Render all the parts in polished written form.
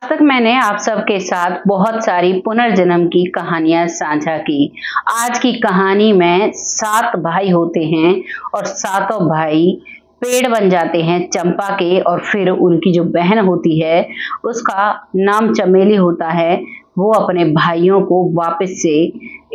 आज तक मैंने आप सबके साथ बहुत सारी पुनर्जन्म की कहानियां साझा की। आज की कहानी में 7 भाई होते हैं और सातों भाई पेड़ बन जाते हैं चंपा के, और फिर उनकी जो बहन होती है उसका नाम चमेली होता है। वो अपने भाइयों को वापस से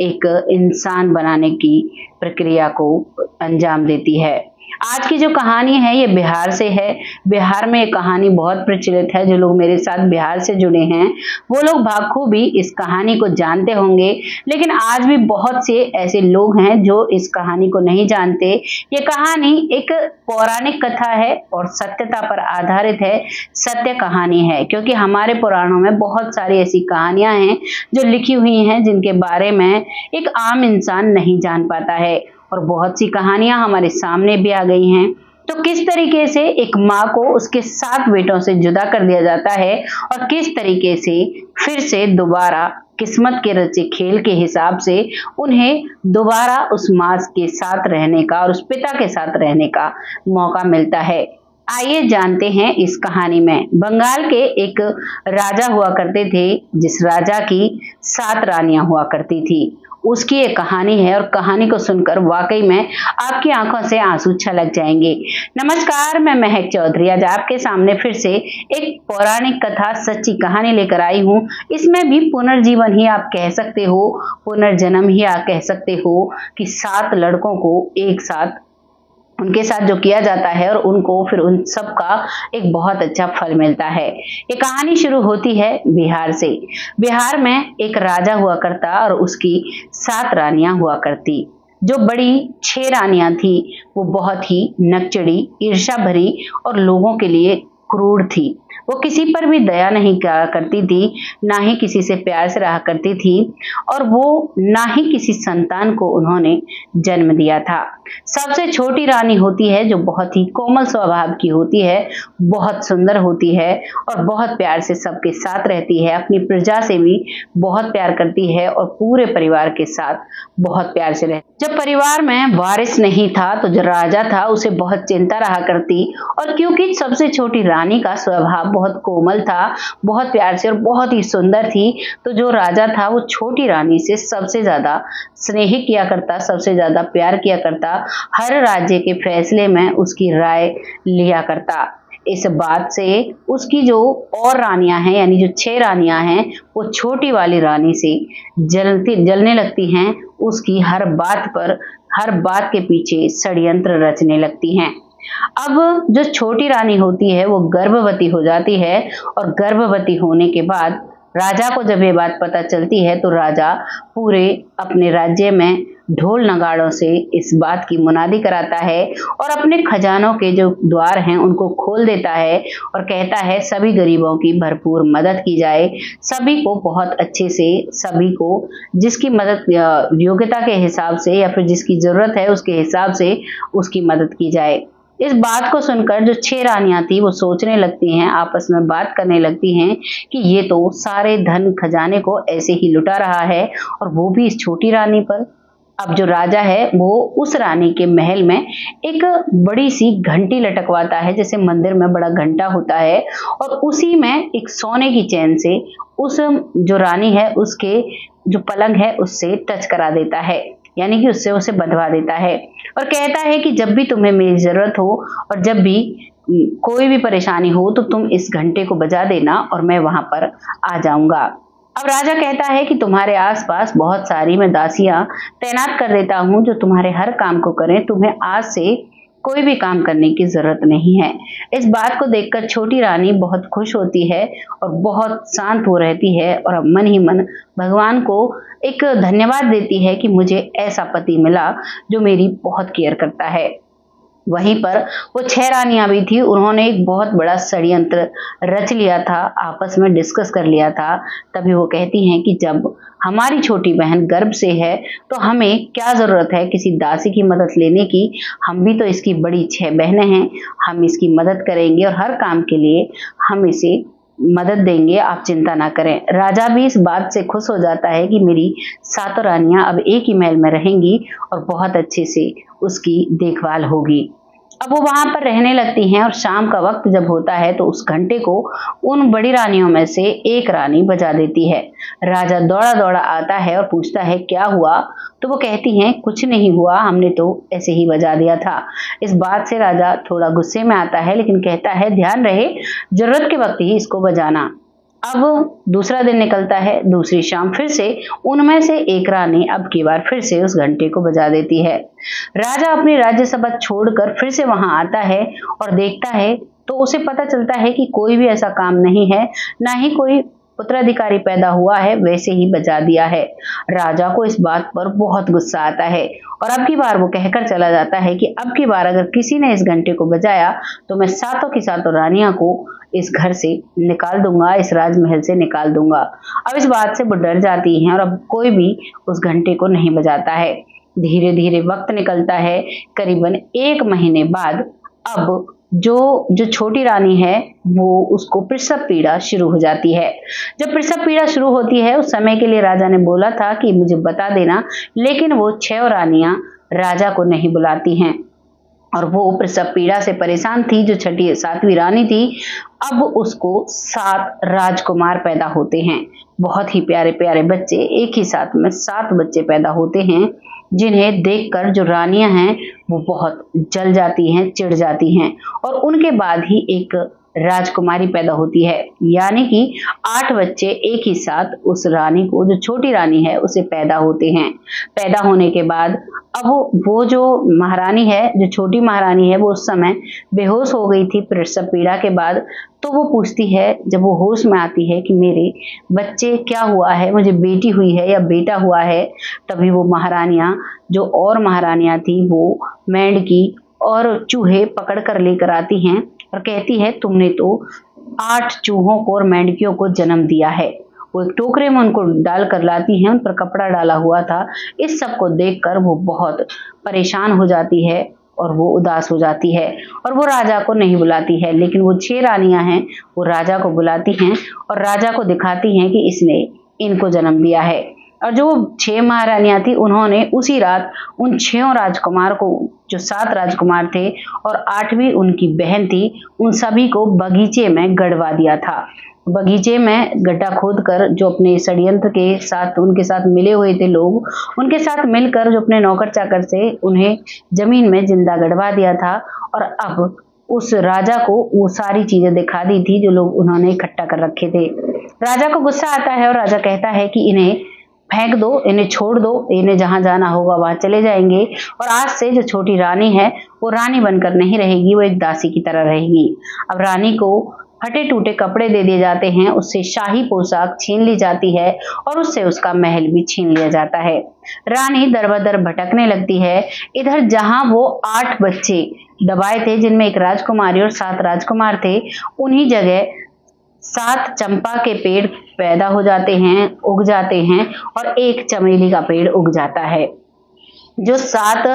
एक इंसान बनाने की प्रक्रिया को अंजाम देती है। आज की जो कहानी है ये बिहार से है। बिहार में ये कहानी बहुत प्रचलित है। जो लोग मेरे साथ बिहार से जुड़े हैं वो लोग बखूबी इस कहानी को जानते होंगे, लेकिन आज भी बहुत से ऐसे लोग हैं जो इस कहानी को नहीं जानते। ये कहानी एक पौराणिक कथा है और सत्यता पर आधारित है, सत्य कहानी है, क्योंकि हमारे पुराणों में बहुत सारी ऐसी कहानियां हैं जो लिखी हुई हैं जिनके बारे में एक आम इंसान नहीं जान पाता है। और बहुत सी कहानियां हमारे सामने भी आ गई हैं। तो किस तरीके से एक माँ को उसके 7 बेटों से जुदा कर दिया जाता है और किस तरीके से फिर से दोबारा किस्मत के रचे खेल के हिसाब से उन्हें दोबारा उस माँ के साथ रहने का और उस पिता के साथ रहने का मौका मिलता है। आइए जानते हैं इस कहानी में। बंगाल के एक राजा हुआ करते थे जिस राजा की 7 रानियां हुआ करती थी। उसकी एक कहानी है और कहानी को सुनकर वाकई में आपकी आंखों से आंसू छलक जाएंगे। नमस्कार, मैं महक चौधरी आज आपके सामने फिर से एक पौराणिक कथा, सच्ची कहानी लेकर आई हूँ। इसमें भी पुनर्जीवन ही आप कह सकते हो, पुनर्जन्म ही आप कह सकते हो कि 7 लड़कों को एक साथ उनके साथ जो किया जाता है और उनको फिर उन सब का एक बहुत अच्छा फल मिलता है। ये कहानी शुरू होती है बिहार से। बिहार में एक राजा हुआ करता और उसकी 7 रानियां हुआ करती। जो बड़ी 6 रानियां थी वो बहुत ही नकचड़ी, ईर्ष्या भरी और लोगों के लिए क्रूर थी। वो किसी पर भी दया नहीं करा करती थी, ना ही किसी से प्यार से रहा करती थी, और वो ना ही किसी संतान को उन्होंने जन्म दिया था। सबसे छोटी रानी होती है जो बहुत ही कोमल स्वभाव की होती है, बहुत सुंदर होती है और बहुत प्यार से सबके साथ रहती है। अपनी प्रजा से भी बहुत प्यार करती है और पूरे परिवार के साथ बहुत प्यार से रहती। जब परिवार में वारिस नहीं था तो जो राजा था उसे बहुत चिंता रहा करती, और क्योंकि सबसे छोटी रानी का स्वभाव बहुत कोमल था, बहुत प्यार से और बहुत ही सुंदर थी, तो जो राजा था वो छोटी रानी से सबसे ज्यादा स्नेह किया करता, सबसे ज्यादा प्यार किया करता, हर राज्य के फैसले में उसकी राय लिया करता। इस बात से उसकी जो और रानियां हैं, यानी जो 6 रानियां हैं, वो छोटी वाली रानी से जलने लगती हैं। उसकी हर बात पर, हर बात के पीछे षड्यंत्र रचने लगती हैं। अब जो छोटी रानी होती है वो गर्भवती हो जाती है, और गर्भवती होने के बाद राजा को जब ये बात पता चलती है तो राजा पूरे अपने राज्य में ढोल नगाड़ों से इस बात की मुनादी कराता है और अपने खजानों के जो द्वार हैं उनको खोल देता है और कहता है सभी गरीबों की भरपूर मदद की जाए, सभी को बहुत अच्छे से, सभी को जिसकी मदद योग्यता के हिसाब से या फिर जिसकी जरूरत है उसके हिसाब से उसकी मदद की जाए। इस बात को सुनकर जो 6 रानियां थी वो सोचने लगती हैं, आपस में बात करने लगती हैं कि ये तो सारे धन खजाने को ऐसे ही लुटा रहा है, और वो भी इस छोटी रानी पर। अब जो राजा है वो उस रानी के महल में एक बड़ी सी घंटी लटकवाता है, जैसे मंदिर में बड़ा घंटा होता है, और उसी में एक सोने की चैन से उस जो रानी है उसके जो पलंग है उससे टच करा देता है, यानी कि उससे उसे बंधवा देता है, और कहता है कि जब भी तुम्हें मेरी जरूरत हो और जब भी कोई भी परेशानी हो तो तुम इस घंटे को बजा देना और मैं वहां पर आ जाऊंगा। अब राजा कहता है कि तुम्हारे आसपास बहुत सारी मैं दासियां तैनात कर देता हूं जो तुम्हारे हर काम को करें, तुम्हें आज से कोई भी काम करने की जरूरत नहीं है। इस बात को देखकर छोटी रानी बहुत खुश होती है और बहुत शांत हो रहती है, और अब मन ही मन भगवान को एक धन्यवाद देती है कि मुझे ऐसा पति मिला जो मेरी बहुत केयर करता है। वहीं पर वो 6 रानियां भी थी, उन्होंने एक बहुत बड़ा षड्यंत्र रच लिया था, आपस में डिस्कस कर लिया था। तभी वो कहती हैं कि जब हमारी छोटी बहन गर्भ से है तो हमें क्या जरूरत है किसी दासी की मदद लेने की, हम भी तो इसकी बड़ी 6 बहनें हैं, हम इसकी मदद करेंगे और हर काम के लिए हम इसे मदद देंगे, आप चिंता ना करें। राजा भी इस बात से खुश हो जाता है कि मेरी 7 रानियां अब एक ही महल में रहेंगी और बहुत अच्छे से उसकी देखभाल होगी। अब वो वहां पर रहने लगती हैं और शाम का वक्त जब होता है तो उस घंटे को उन बड़ी रानियों में से एक रानी बजा देती है। राजा दौड़ा दौड़ा आता है और पूछता है क्या हुआ? तो वो कहती हैं कुछ नहीं हुआ, हमने तो ऐसे ही बजा दिया था। इस बात से राजा थोड़ा गुस्से में आता है, लेकिन कहता है ध्यान रहे जरूरत के वक्त ही इसको बजाना। अब दूसरा दिन निकलता है, दूसरी शाम फिर से उनमें से एक रानी अब की बार फिर से उस घंटे को बजा देती है। राजा अपनी राज्यसभा छोड़कर फिर से वहां आता है और देखता है तो उसे पता चलता है कि कोई भी ऐसा काम नहीं है, ना ही कोई उत्तराधिकारी पैदा हुआ है, वैसे ही बजा दिया है। राजा को इस बात पर बहुत गुस्सा आता है और अब की बार वो कहकर चला जाता है कि अब की बार अगर किसी ने इस घंटे को बजाया तो मैं सातों की सातों रानियां को इस घर से निकाल दूंगा, इस राजमहल से निकाल दूंगा। अब इस बात से वो डर जाती हैं और अब कोई भी उस घंटे को नहीं बजाता है। धीरे धीरे वक्त निकलता है, करीबन 1 महीने बाद अब जो छोटी रानी है वो उसको प्रसव पीड़ा शुरू हो जाती है। जब प्रसव पीड़ा शुरू होती है उस समय के लिए राजा ने बोला था कि मुझे बता देना, लेकिन वो 6 रानियां राजा को नहीं बुलाती हैं और वो प्रसव पीड़ा से परेशान थी। जो छठी 7वीं रानी थी, अब उसको 7 राजकुमार पैदा होते हैं। बहुत ही प्यारे प्यारे बच्चे, एक ही साथ में 7 बच्चे पैदा होते हैं, जिन्हें देखकर जो रानियां हैं वो बहुत जल जाती हैं, चिढ़ जाती हैं और उनके बाद ही एक राजकुमारी पैदा होती है। यानी कि 8 बच्चे एक ही साथ उस रानी को, जो छोटी रानी है, उसे पैदा होते हैं। पैदा होने के बाद अब वो जो महारानी है, जो छोटी महारानी है, वो उस समय बेहोश हो गई थी प्रसव पीड़ा के बाद। तो वो पूछती है, जब वो होश में आती है, कि मेरे बच्चे क्या हुआ है, मुझे बेटी हुई है या बेटा हुआ है? तभी वो महारानियां, जो और महारानियां थी, वो मेंढकी और चूहे पकड़ कर लेकर आती हैं और कहती है तुमने तो 8 चूहों को और मेंढकियों को जन्म दिया है। वो एक टोकरे में उनको डाल कर लाती हैं, उन पर कपड़ा डाला हुआ था। इस सब को देखकर वो बहुत परेशान हो जाती है और वो उदास हो जाती है और वो राजा को नहीं बुलाती है, लेकिन वो 6 रानियां हैं, वो राजा को बुलाती हैं और राजा को दिखाती हैं कि इसने इनको जन्म दिया है। और जो 6 महारानियां थी, उन्होंने उसी रात उन 6 राजकुमार को, जो 7 राजकुमार थे और 8वीं उनकी बहन थी, उन सभी को बगीचे में गड़वा दिया था। बगीचे में गड्ढा खोदकर जो अपने षड्यंत्र के साथ, उनके साथ मिले हुए थे लोग, उनके साथ मिलकर जो अपने नौकर चाकर से उन्हें जमीन में जिंदा गड़वा दिया था और अब उस राजा को वो सारी चीजें दिखा दी थी जो लोग उन्होंने इकट्ठा कर रखे थे। राजा को गुस्सा आता है और राजा कहता है कि इन्हें फेंक दो, इन्हें छोड़ दो, इन्हें जहां जाना होगा वहां चले जाएंगे और आज से जो छोटी रानी है वो रानी बनकर नहीं रहेगी, वो एक दासी की तरह रहेगी। अब रानी को फटे टूटे कपड़े दे दिए जाते हैं, उससे शाही पोशाक छीन ली जाती है और उससे उसका महल भी छीन लिया जाता है। रानी दर-बदर भटकने लगती है। इधर जहां वो 8 बच्चे दबाए थे, जिनमें एक राजकुमारी और 7 राजकुमार थे, उन्हीं जगह 7 चंपा के पेड़ पैदा हो जाते हैं, उग जाते हैं और एक चमेली का पेड़ उग जाता है। जो 7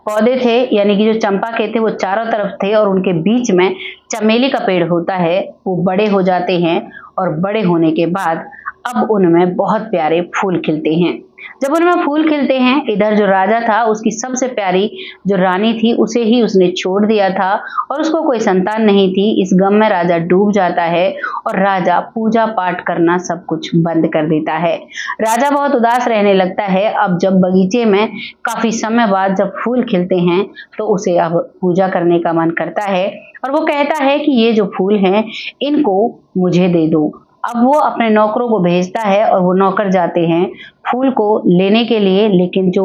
पौधे थे, यानी कि जो चंपा के थे, वो चारों तरफ थे और उनके बीच में चमेली का पेड़ होता है। वो बड़े हो जाते हैं और बड़े होने के बाद अब उनमें बहुत प्यारे फूल खिलते हैं। जब उनमें फूल खिलते हैं, इधर जो राजा था, उसकी सबसे प्यारी जो रानी थी, उसे ही उसने छोड़ दिया था और उसको कोई संतान नहीं थी। इस गम में राजा डूब जाता है और राजा पूजा पाठ करना सब कुछ बंद कर देता है। राजा बहुत उदास रहने लगता है। अब जब बगीचे में काफी समय बाद जब फूल खिलते हैं तो उसे अब पूजा करने का मन करता है और वो कहता है कि ये जो फूल हैं, इनको मुझे दे दो। अब वो अपने नौकरों को भेजता है और वो नौकर जाते हैं फूल को लेने के लिए, लेकिन जो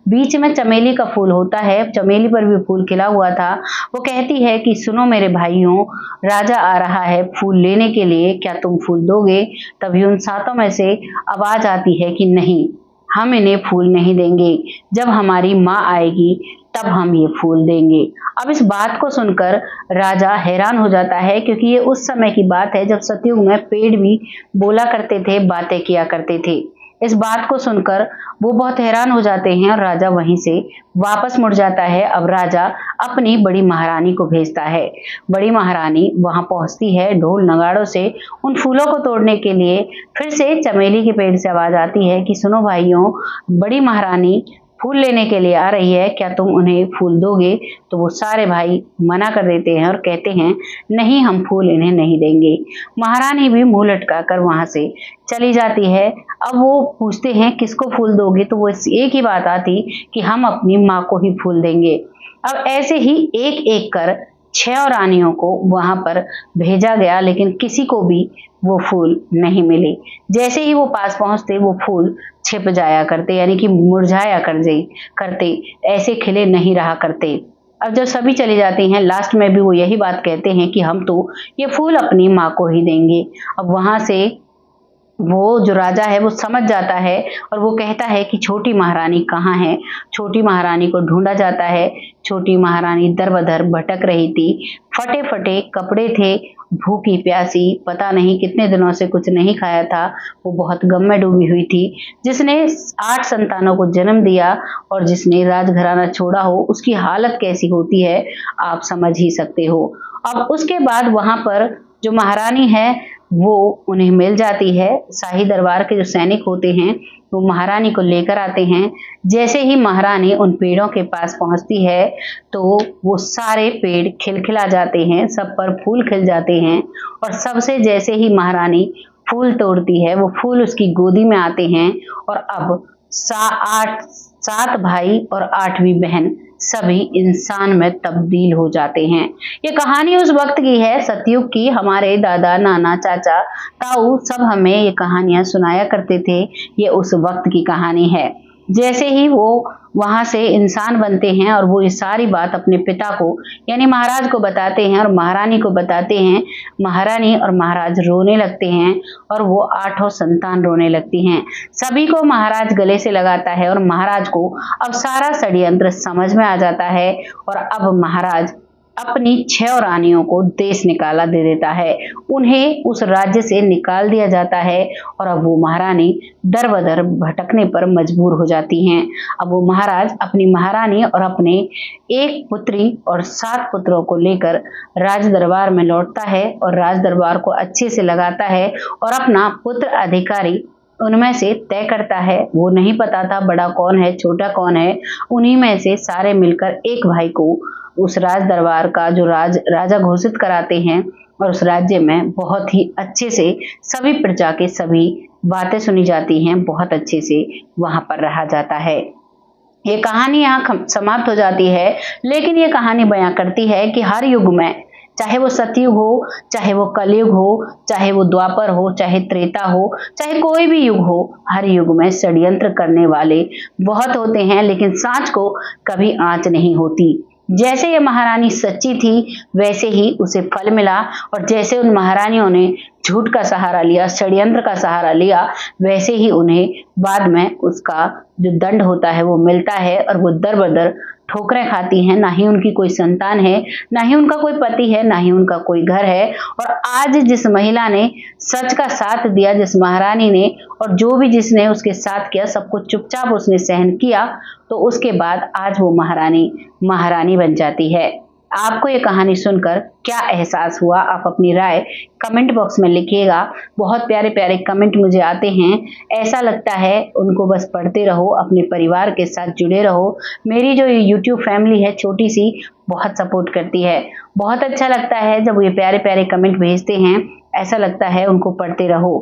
बीच में चमेली का फूल होता है, चमेली पर भी फूल खिला हुआ था, वो कहती है कि सुनो मेरे भाइयों, राजा आ रहा है फूल लेने के लिए, क्या तुम फूल दोगे? तभी उन 7 में से आवाज आती है कि नहीं, हम इन्हें फूल नहीं देंगे, जब हमारी माँ आएगी तब हम ये फूल देंगे। अब इस बात को सुनकर राजा हैरान हो जाता है, क्योंकि ये उस समय की बात है जब सतयुग में पेड़ भी बोला करते थे, बातें किया करते थे। इस बात को सुनकर वो बहुत हैरान हो जाते हैं और राजा वहीं से वापस मुड़ जाता है। अब राजा अपनी बड़ी महारानी को भेजता है। बड़ी महारानी वहां पहुंचती है ढोल नगाड़ों से उन फूलों को तोड़ने के लिए। फिर से चमेली के पेड़ से आवाज आती है कि सुनो भाइयों, बड़ी महारानी फूल लेने के लिए आ रही है, क्या तुम उन्हें फूल दोगे? तो वो सारे भाई मना कर देते हैं और कहते हैं नहीं, हम फूल इन्हें नहीं देंगे। महारानी भी मुंह लटका कर वहां से चली जाती है। अब वो पूछते हैं किसको फूल दोगे? तो वो एक ही बात आती कि हम अपनी माँ को ही फूल देंगे। अब ऐसे ही एक एक कर 6 रानियों को वहां पर भेजा गया, लेकिन किसी को भी वो फूल नहीं मिले। जैसे ही वो पास पहुंचते वो फूल छिप जाया करते, यानी कि मुरझाया करते, ऐसे खिले नहीं रहा करते। अब जब सभी चली जाती हैं, लास्ट में भी वो यही बात कहते हैं कि हम तो ये फूल अपनी माँ को ही देंगे। अब वहां से वो जो राजा है वो समझ जाता है और वो कहता है कि छोटी महारानी कहाँ है। छोटी महारानी को ढूंढा जाता है। छोटी महारानी दर बदर भटक रही थी, फटे फटे कपड़े थे, भूखी प्यासी, पता नहीं कितने दिनों से कुछ नहीं खाया था। वो बहुत गम में डूबी हुई थी। जिसने 8 संतानों को जन्म दिया और जिसने राजघराना छोड़ा हो, उसकी हालत कैसी होती है आप समझ ही सकते हो। अब उसके बाद वहां पर जो महारानी है वो उन्हें मिल जाती है। शाही दरबार के जो सैनिक होते हैं वो महारानी को लेकर आते हैं। जैसे ही महारानी उन पेड़ों के पास पहुंचती है तो वो सारे पेड़ खिलखिला जाते हैं, सब पर फूल खिल जाते हैं। और सबसे जैसे ही महारानी फूल तोड़ती है वो फूल उसकी गोदी में आते हैं। और अब 7 भाई और 8वीं बहन सभी इंसान में तब्दील हो जाते हैं। ये कहानी उस वक्त की है, सतयुग की। हमारे दादा, नाना, चाचा, ताऊ सब हमें ये कहानियां सुनाया करते थे। ये उस वक्त की कहानी है। जैसे ही वो वहां से इंसान बनते हैं और वो ये सारी बात अपने पिता को यानी महाराज को बताते हैं और महारानी को बताते हैं, महारानी और महाराज रोने लगते हैं और वो 8 संतान रोने लगती हैं। सभी को महाराज गले से लगाता है और महाराज को अब सारा षड्यंत्र समझ में आ जाता है। और अब महाराज अपनी 6 रानियों को देश निकाला दे देता है। उन्हें उस राज्य से निकाल दिया जाता है और अब वो महारानी दर बदर भटकने पर मजबूर हो जाती हैं। अब वो महाराज अपनी महारानी और अपने 1 पुत्री और 7 पुत्रों को लेकर राज दरबार में लौटता है और राज दरबार को अच्छे से लगाता है और अपना पुत्र अधिकारी उनमें से तय करता है। वो नहीं पता था बड़ा कौन है, छोटा कौन है। उन्हीं में से सारे मिलकर एक भाई को उस राज दरबार का जो राजा घोषित कराते हैं और उस राज्य में बहुत ही अच्छे से सभी प्रजा के सभी बातें सुनी जाती हैं। बहुत अच्छे से वहां पर रहा जाता है। ये कहानी यहाँ समाप्त हो जाती है, लेकिन ये कहानी बयां करती है कि हर युग में, चाहे वो सतयुग हो, चाहे वो कलयुग हो, चाहे वो द्वापर हो, चाहे त्रेता हो, चाहे कोई भी युग हो, हर युग में षड्यंत्र करने वाले बहुत होते हैं, लेकिन सांच को कभी आंच नहीं होती। जैसे ये महारानी सच्ची थी वैसे ही उसे फल मिला और जैसे उन महारानियों ने झूठ का सहारा लिया, षड्यंत्र का सहारा लिया, वैसे ही उन्हें बाद में उसका जो दंड होता है वो मिलता है और वो दर बदर ठोकरें खाती हैं। ना ही उनकी कोई संतान है, ना ही उनका कोई पति है, ना ही उनका कोई घर है। और आज जिस महिला ने सच का साथ दिया, जिस महारानी ने, और जो भी जिसने उसके साथ किया, सब कुछ चुपचाप उसने सहन किया, तो उसके बाद आज वो महारानी बन जाती है। आपको ये कहानी सुनकर क्या एहसास हुआ? आप अपनी राय कमेंट बॉक्स में लिखिएगा। बहुत प्यारे प्यारे कमेंट मुझे आते हैं, ऐसा लगता है उनको बस पढ़ते रहो, अपने परिवार के साथ जुड़े रहो। मेरी जो यूट्यूब फैमिली है छोटी सी, बहुत सपोर्ट करती है। बहुत अच्छा लगता है जब ये प्यारे प्यारे कमेंट भेजते हैं, ऐसा लगता है उनको पढ़ते रहो।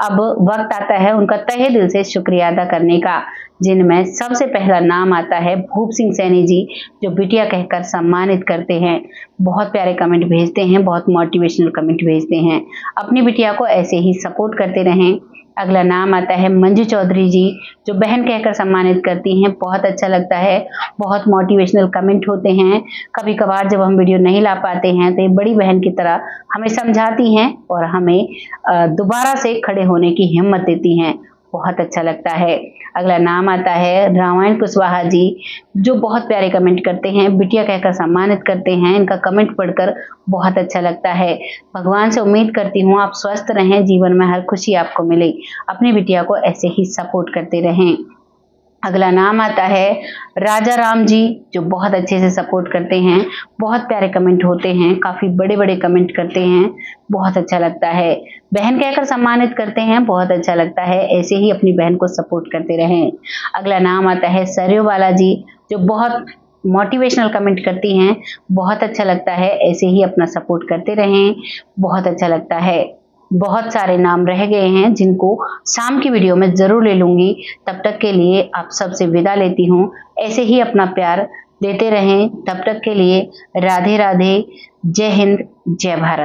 अब वक्त आता है उनका तहे दिल से शुक्रिया अदा करने का, जिनमें सबसे पहला नाम आता है भूप सिंह सैनी जी, जो बिटिया कहकर सम्मानित करते हैं। बहुत प्यारे कमेंट भेजते हैं, बहुत मोटिवेशनल कमेंट भेजते हैं। अपनी बिटिया को ऐसे ही सपोर्ट करते रहें। अगला नाम आता है मंजू चौधरी जी, जो बहन कहकर सम्मानित करती हैं। बहुत अच्छा लगता है, बहुत मोटिवेशनल कमेंट होते हैं। कभी कभार जब हम वीडियो नहीं ला पाते हैं तो ये बड़ी बहन की तरह हमें समझाती हैं और हमें दोबारा से खड़े होने की हिम्मत देती हैं। बहुत अच्छा लगता है। अगला नाम आता है रामायण कुशवाहा जी, जो बहुत प्यारे कमेंट करते हैं, बिटिया कहकर सम्मानित करते हैं। इनका कमेंट पढ़कर बहुत अच्छा लगता है। भगवान से उम्मीद करती हूँ आप स्वस्थ रहें, जीवन में हर खुशी आपको मिले। अपनी बिटिया को ऐसे ही सपोर्ट करते रहें। अगला नाम आता है राजा राम जी, जो बहुत अच्छे से सपोर्ट करते हैं, बहुत प्यारे कमेंट होते हैं, काफी बड़े बड़े कमेंट करते हैं, बहुत अच्छा लगता है। बहन कहकर सम्मानित करते हैं, बहुत अच्छा लगता है। ऐसे ही अपनी बहन को सपोर्ट करते रहें। अगला नाम आता है सरयू बाला जी, जो बहुत मोटिवेशनल कमेंट करती हैं, बहुत अच्छा लगता है। ऐसे ही अपना सपोर्ट करते रहें, बहुत अच्छा लगता है। बहुत सारे नाम रह गए हैं जिनको शाम की वीडियो में जरूर ले लूंगी। तब तक के लिए आप सबसे विदा लेती हूँ। ऐसे ही अपना प्यार देते रहें। तब तक के लिए राधे राधे। जय हिंद, जय भारत।